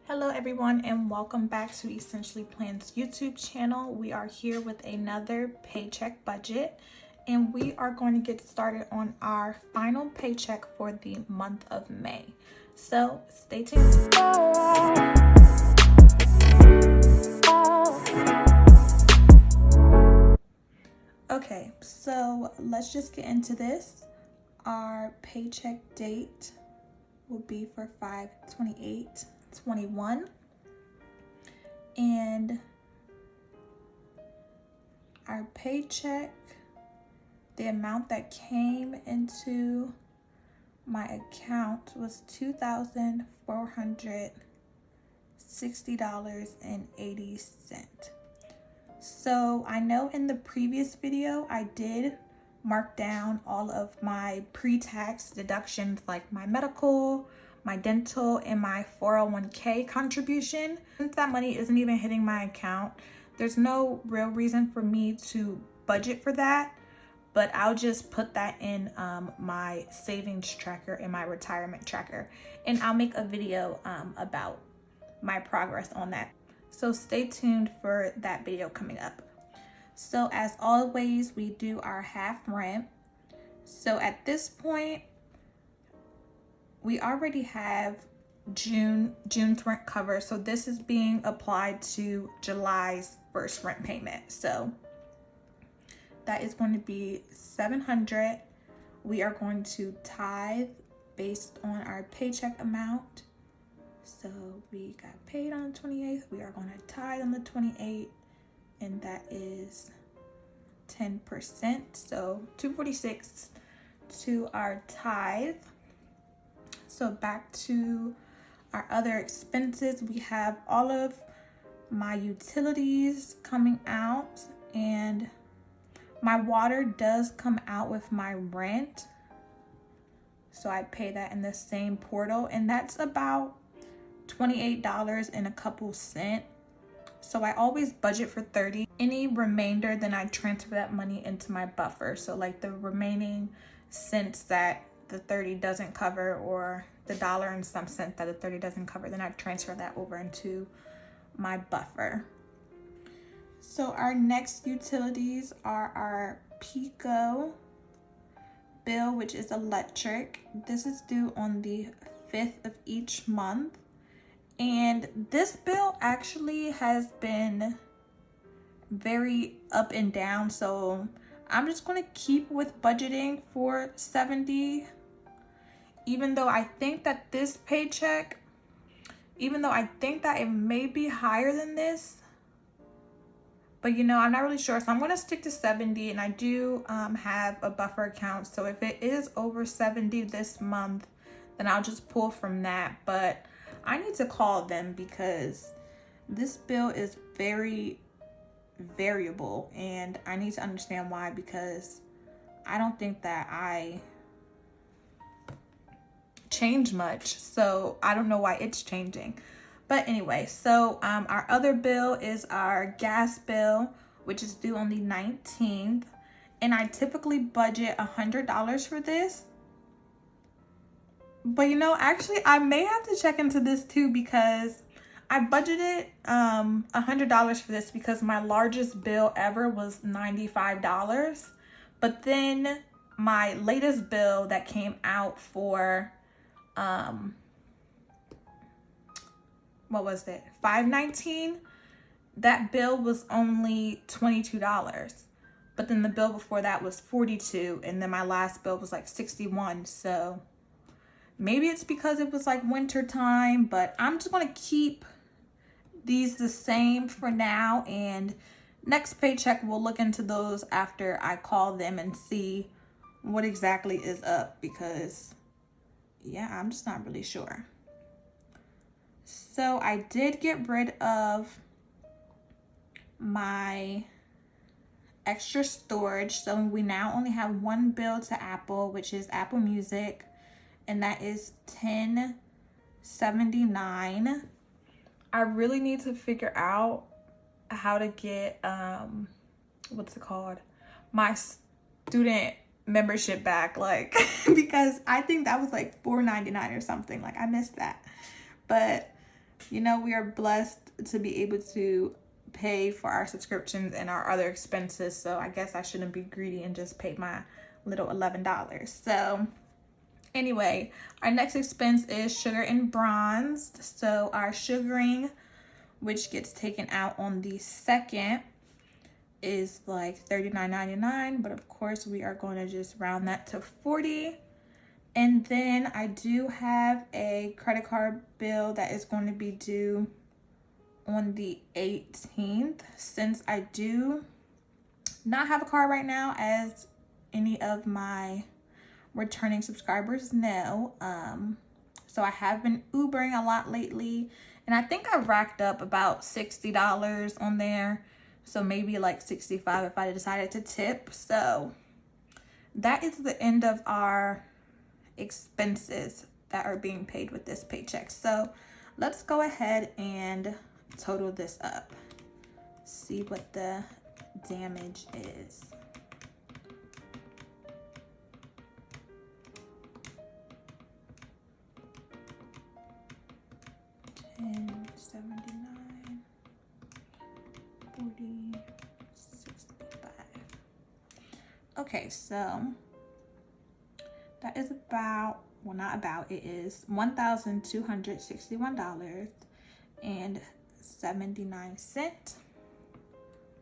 Hello everyone and welcome back to Essentially Plans YouTube channel. We are here with another paycheck budget and we are going to get started on our final paycheck for the month of May. So stay tuned. Okay, so let's just get into this. Our paycheck date will be for 5/28/21 and our paycheck, the amount that came into my account was $2,460.80. So I know in the previous video I did mark down all of my pre-tax deductions like my medical, my dental, and my 401k contribution. Since that money isn't even hitting my account, there's no real reason for me to budget for that, but I'll just put that in my savings tracker and my retirement tracker, and I'll make a video about my progress on that. So stay tuned for that video coming up. So as always, we do our half rent. So at this point, we already have June's rent covered. So this is being applied to July's first rent payment. So that is going to be $700. We are going to tithe based on our paycheck amount. So we got paid on the 28th. We are going to tithe on the 28th. And that is 10%, so $246 to our tithe. So back to our other expenses, we have all of my utilities coming out, and my water does come out with my rent, so I pay that in the same portal, and that's about $28 and a couple cents. So I always budget for 30. Any remainder, then I transfer that money into my buffer. So like the remaining cents that the 30 doesn't cover, or the dollar and some cents that the 30 doesn't cover, then I transfer that over into my buffer. So our next utilities are our Pico bill, which is electric. This is due on the 5th of each month. And this bill actually has been very up and down, so I'm just going to keep with budgeting for $70, even though I think that this paycheck, even though I think that it may be higher than this, but I'm not really sure. So I'm going to stick to 70, and I do have a buffer account, so if it is over 70 this month, then I'll just pull from that. But I need to call them because this bill is very variable, and I need to understand why, because I don't think that I change much, so I don't know why it's changing. But anyway, so our other bill is our gas bill, which is due on the 19th, and I typically budget $100 for this. But actually I may have to check into this too, because I budgeted $100 for this because my largest bill ever was $95. But then my latest bill that came out for what was it? $519. That bill was only $22. But then the bill before that was $42, and then my last bill was like $61. So maybe it's because it was like winter time, but I'm just going to keep these the same for now, and next paycheck we'll look into those after I call them and see what exactly is up, because yeah, I'm just not really sure. So I did get rid of my extra storage, so we now only have one bill to Apple, which is Apple Music, and that is $10.79. I really need to figure out how to get what's it called, my student membership back, like because I think that was like $4.99 or something. Like I missed that. But you know, we are blessed to be able to pay for our subscriptions and our other expenses. So I guess I shouldn't be greedy and just pay my little $11. So anyway, our next expense is sugar and bronze. So our sugaring, which gets taken out on the 2nd, is like $39.99, but of course we are going to just round that to $40. And then I do have a credit card bill that is going to be due on the 18th. Since I do not have a car right now, as any of my returning subscribers know, so I have been Ubering a lot lately, and I think I racked up about $60 on there. So maybe like 65 if I decided to tip. So that is the end of our expenses that are being paid with this paycheck. So let's go ahead and total this up. See what the damage is. $10.79. 40, 65. Okay, so that is about, well, not about, it is $1,261.79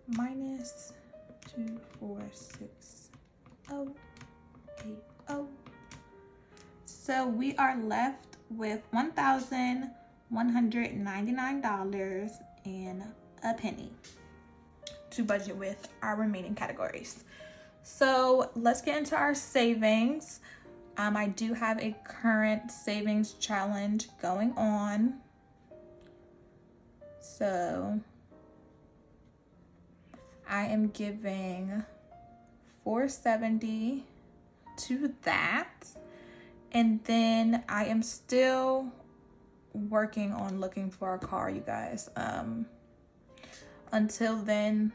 minus 246,080. So we are left with $1,199 and a penny to budget with our remaining categories. So let's get into our savings. I do have a current savings challenge going on. So I am giving $470 to that. And then I am still working on looking for a car, you guys. Until then,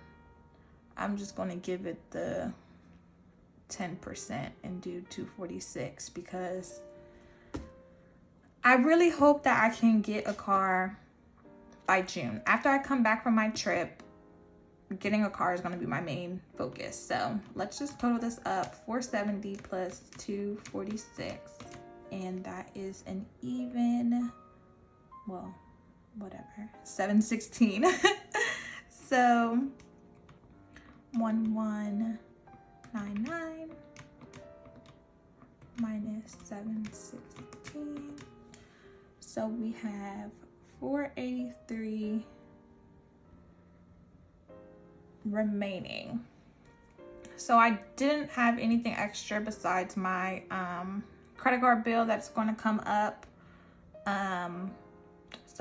I'm just going to give it the 10% and do $246 because I really hope that I can get a car by June. After I come back from my trip, getting a car is going to be my main focus. So let's just total this up. 470 plus 246, and that is an even, well, whatever, 716. So 1199 minus 716. So we have 483 remaining. So I didn't have anything extra besides my credit card bill that's going to come up. So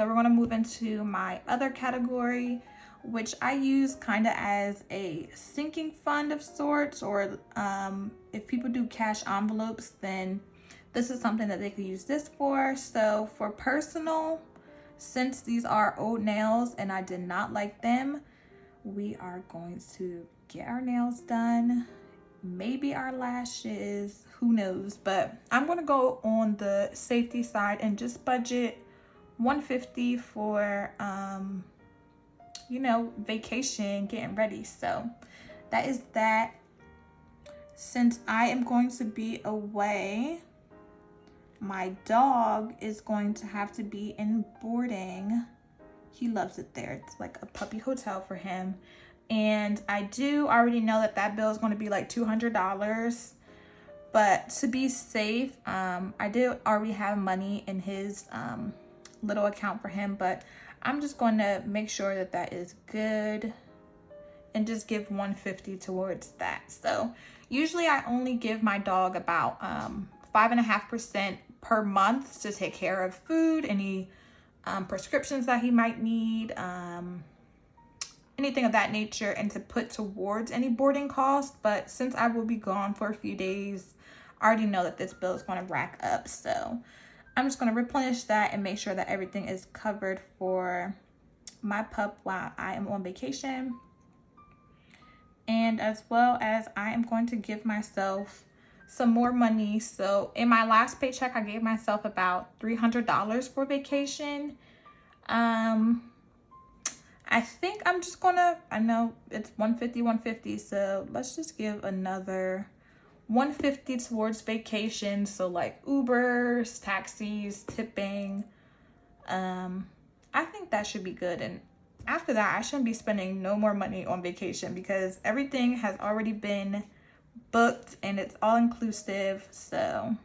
we're going to move into my other category, which I use kind of as a sinking fund of sorts, or if people do cash envelopes, then this is something that they could use this for. So for personal, since these are old nails and I did not like them, we are going to get our nails done, maybe our lashes, who knows. But I'm going to go on the safety side and just budget $150 for you know, vacation, getting ready. So that is that. Since I am going to be away, my dog is going to have to be in boarding. He loves it there. It's like a puppy hotel for him. And I do already know that that bill is going to be like $200. But to be safe, I did already have money in his little account for him, but I'm just going to make sure that that is good and just give $150 towards that. So usually I only give my dog about 5.5% per month to take care of food, any prescriptions that he might need, anything of that nature, and to put towards any boarding costs. But since I will be gone for a few days, I already know that this bill is going to rack up. So I'm just going to replenish that and make sure that everything is covered for my pup while I am on vacation. And as well as I am going to give myself some more money. So in my last paycheck, I gave myself about $300 for vacation. I think I'm just gonna, I know it's 150, so let's just give another 150 towards vacation. So like Ubers, taxis, tipping. I think that should be good. And after that, I shouldn't be spending no more money on vacation because everything has already been booked and it's all inclusive. So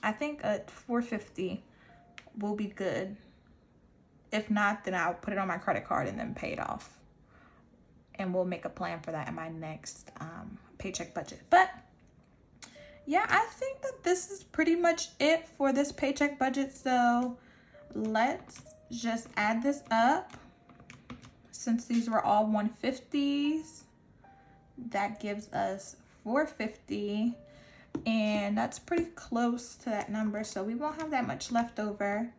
I think at 450 will be good. If not, then I'll put it on my credit card and then pay it off. And we'll make a plan for that in my next paycheck budget. But yeah, I think that this is pretty much it for this paycheck budget. So let's just add this up. Since these were all 150s, that gives us 450. And that's pretty close to that number. So we won't have that much left over.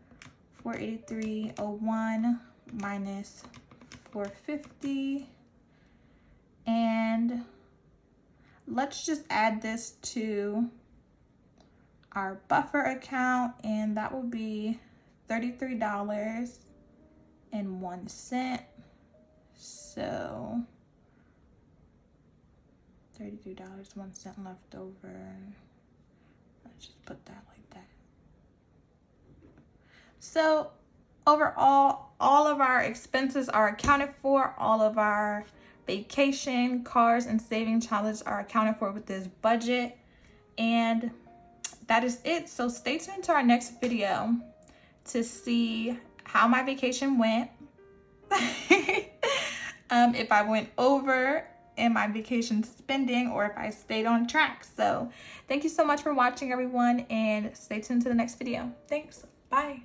483.01 minus 450. And let's just add this to our buffer account, and that will be $33.01. So $33.01 left over. Let's just put that like that. So overall, all of our expenses are accounted for. All of our vacation, cars, and saving challenges are accounted for with this budget. And that is it. So stay tuned to our next video to see how my vacation went. If I went over in my vacation spending or if I stayed on track. So thank you so much for watching, everyone, and stay tuned to the next video. Thanks. Bye.